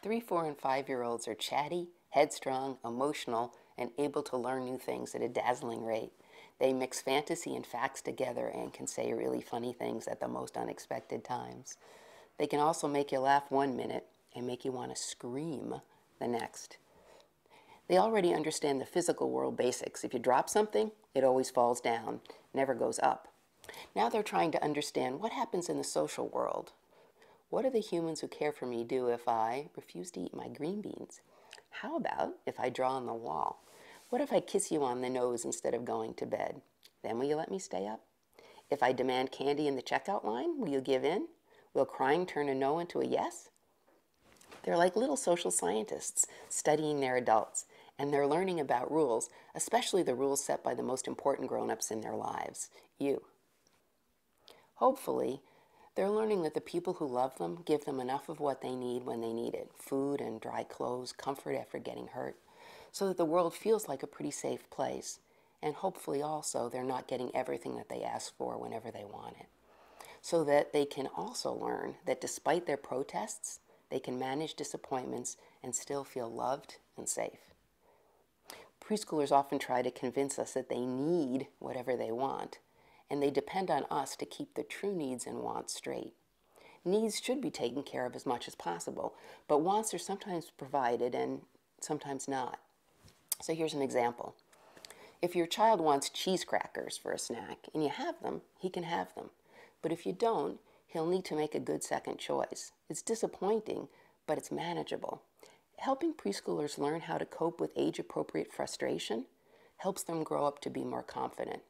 3, 4, and 5-year-olds are chatty, headstrong, emotional, and able to learn new things at a dazzling rate. They mix fantasy and facts together and can say really funny things at the most unexpected times. They can also make you laugh one minute and make you want to scream the next. They already understand the physical world basics. If you drop something, it always falls down, never goes up. Now they're trying to understand what happens in the social world. What do the humans who care for me do if I refuse to eat my green beans? How about if I draw on the wall? What if I kiss you on the nose instead of going to bed? Then will you let me stay up? If I demand candy in the checkout line, will you give in? Will crying turn a no into a yes? They're like little social scientists studying their adults, and they're learning about rules, especially the rules set by the most important grown-ups in their lives, you. Hopefully, they're learning that the people who love them give them enough of what they need when they need it, food and dry clothes, comfort after getting hurt, so that the world feels like a pretty safe place. And hopefully also they're not getting everything that they ask for whenever they want it. So that they can also learn that despite their protests, they can manage disappointments and still feel loved and safe. Preschoolers often try to convince us that they need whatever they want, and they depend on us to keep the true needs and wants straight. Needs should be taken care of as much as possible, but wants are sometimes provided and sometimes not. So here's an example. If your child wants cheese crackers for a snack and you have them, he can have them. But if you don't, he'll need to make a good second choice. It's disappointing, but it's manageable. Helping preschoolers learn how to cope with age-appropriate frustration helps them grow up to be more confident.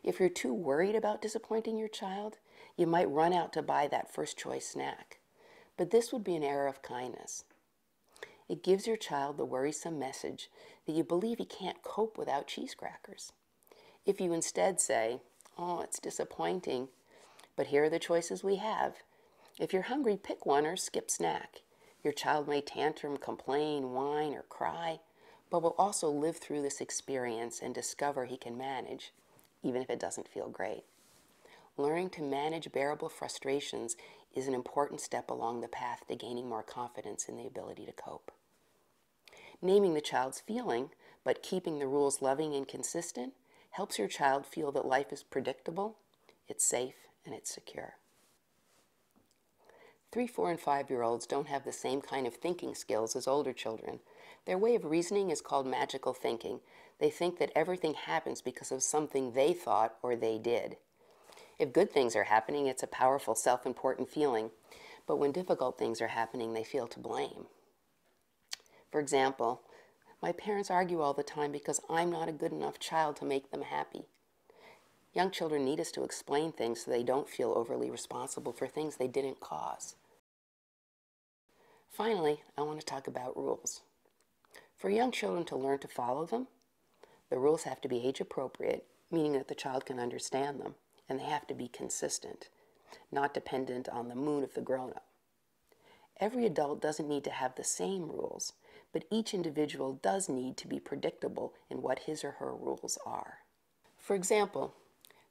If you're too worried about disappointing your child, you might run out to buy that first choice snack. But this would be an error of kindness. It gives your child the worrisome message that you believe he can't cope without cheese crackers. If you instead say, "Oh, it's disappointing, but here are the choices we have. If you're hungry, pick one or skip snack." Your child may tantrum, complain, whine, or cry, but will also live through this experience and discover he can manage, even if it doesn't feel great. Learning to manage bearable frustrations is an important step along the path to gaining more confidence in the ability to cope. Naming the child's feeling, but keeping the rules loving and consistent, helps your child feel that life is predictable, it's safe, and it's secure. 3, 4, and 5-year-olds don't have the same kind of thinking skills as older children. Their way of reasoning is called magical thinking. They think that everything happens because of something they thought or they did. If good things are happening, it's a powerful, self-important feeling. But when difficult things are happening, they feel to blame. For example, my parents argue all the time because I'm not a good enough child to make them happy. Young children need us to explain things so they don't feel overly responsible for things they didn't cause. Finally, I want to talk about rules. For young children to learn to follow them, the rules have to be age appropriate, meaning that the child can understand them, and they have to be consistent, not dependent on the mood of the grown-up. Every adult doesn't need to have the same rules, but each individual does need to be predictable in what his or her rules are. For example,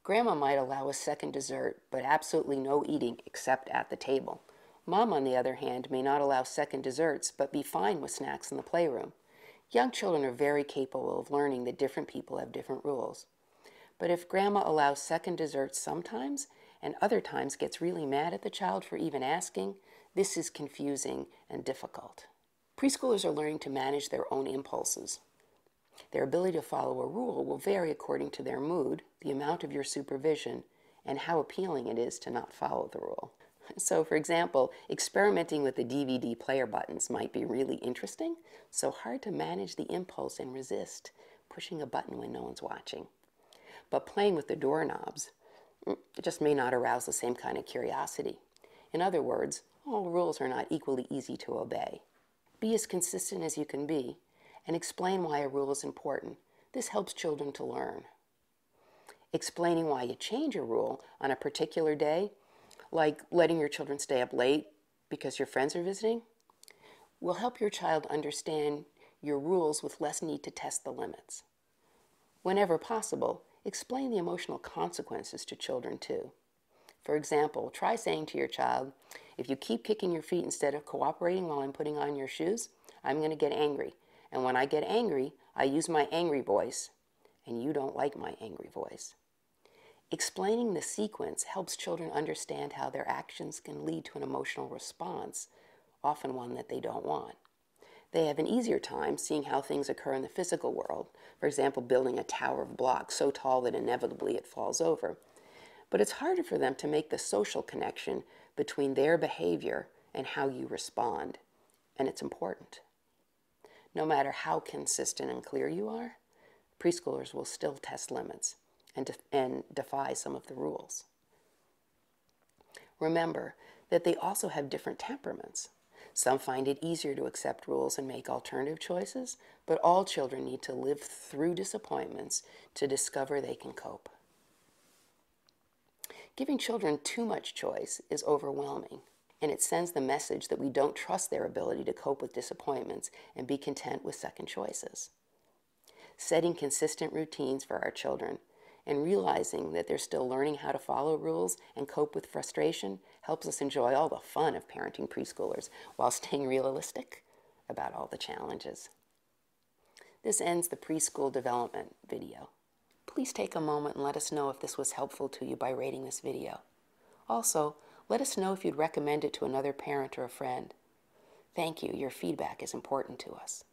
Grandma might allow a second dessert, but absolutely no eating except at the table. Mom, on the other hand, may not allow second desserts, but be fine with snacks in the playroom. Young children are very capable of learning that different people have different rules. But if Grandma allows second desserts sometimes, and other times gets really mad at the child for even asking, this is confusing and difficult. Preschoolers are learning to manage their own impulses. Their ability to follow a rule will vary according to their mood, the amount of your supervision, and how appealing it is to not follow the rule. So, for example, experimenting with the DVD player buttons might be really interesting, so hard to manage the impulse and resist pushing a button when no one's watching. But playing with the doorknobs, it just may not arouse the same kind of curiosity. In other words, all rules are not equally easy to obey. Be as consistent as you can be, and explain why a rule is important. This helps children to learn. Explaining why you change a rule on a particular day, like letting your children stay up late because your friends are visiting, will help your child understand your rules with less need to test the limits. Whenever possible, explain the emotional consequences to children too. For example, try saying to your child, If you keep kicking your feet instead of cooperating while I'm putting on your shoes, I'm going to get angry. And when I get angry, I use my angry voice, and you don't like my angry voice. Explaining the sequence helps children understand how their actions can lead to an emotional response, often one that they don't want. They have an easier time seeing how things occur in the physical world, for example, building a tower of blocks so tall that inevitably it falls over. But it's harder for them to make the social connection between their behavior and how you respond, and it's important. No matter how consistent and clear you are, preschoolers will still test limits and defy some of the rules. Remember that they also have different temperaments. Some find it easier to accept rules and make alternative choices, but all children need to live through disappointments to discover they can cope. Giving children too much choice is overwhelming, and it sends the message that we don't trust their ability to cope with disappointments and be content with second choices. Setting consistent routines for our children and realizing that they're still learning how to follow rules and cope with frustration helps us enjoy all the fun of parenting preschoolers while staying realistic about all the challenges. This ends the preschool development video. Please take a moment and let us know if this was helpful to you by rating this video. Also, let us know if you'd recommend it to another parent or a friend. Thank you. Your feedback is important to us.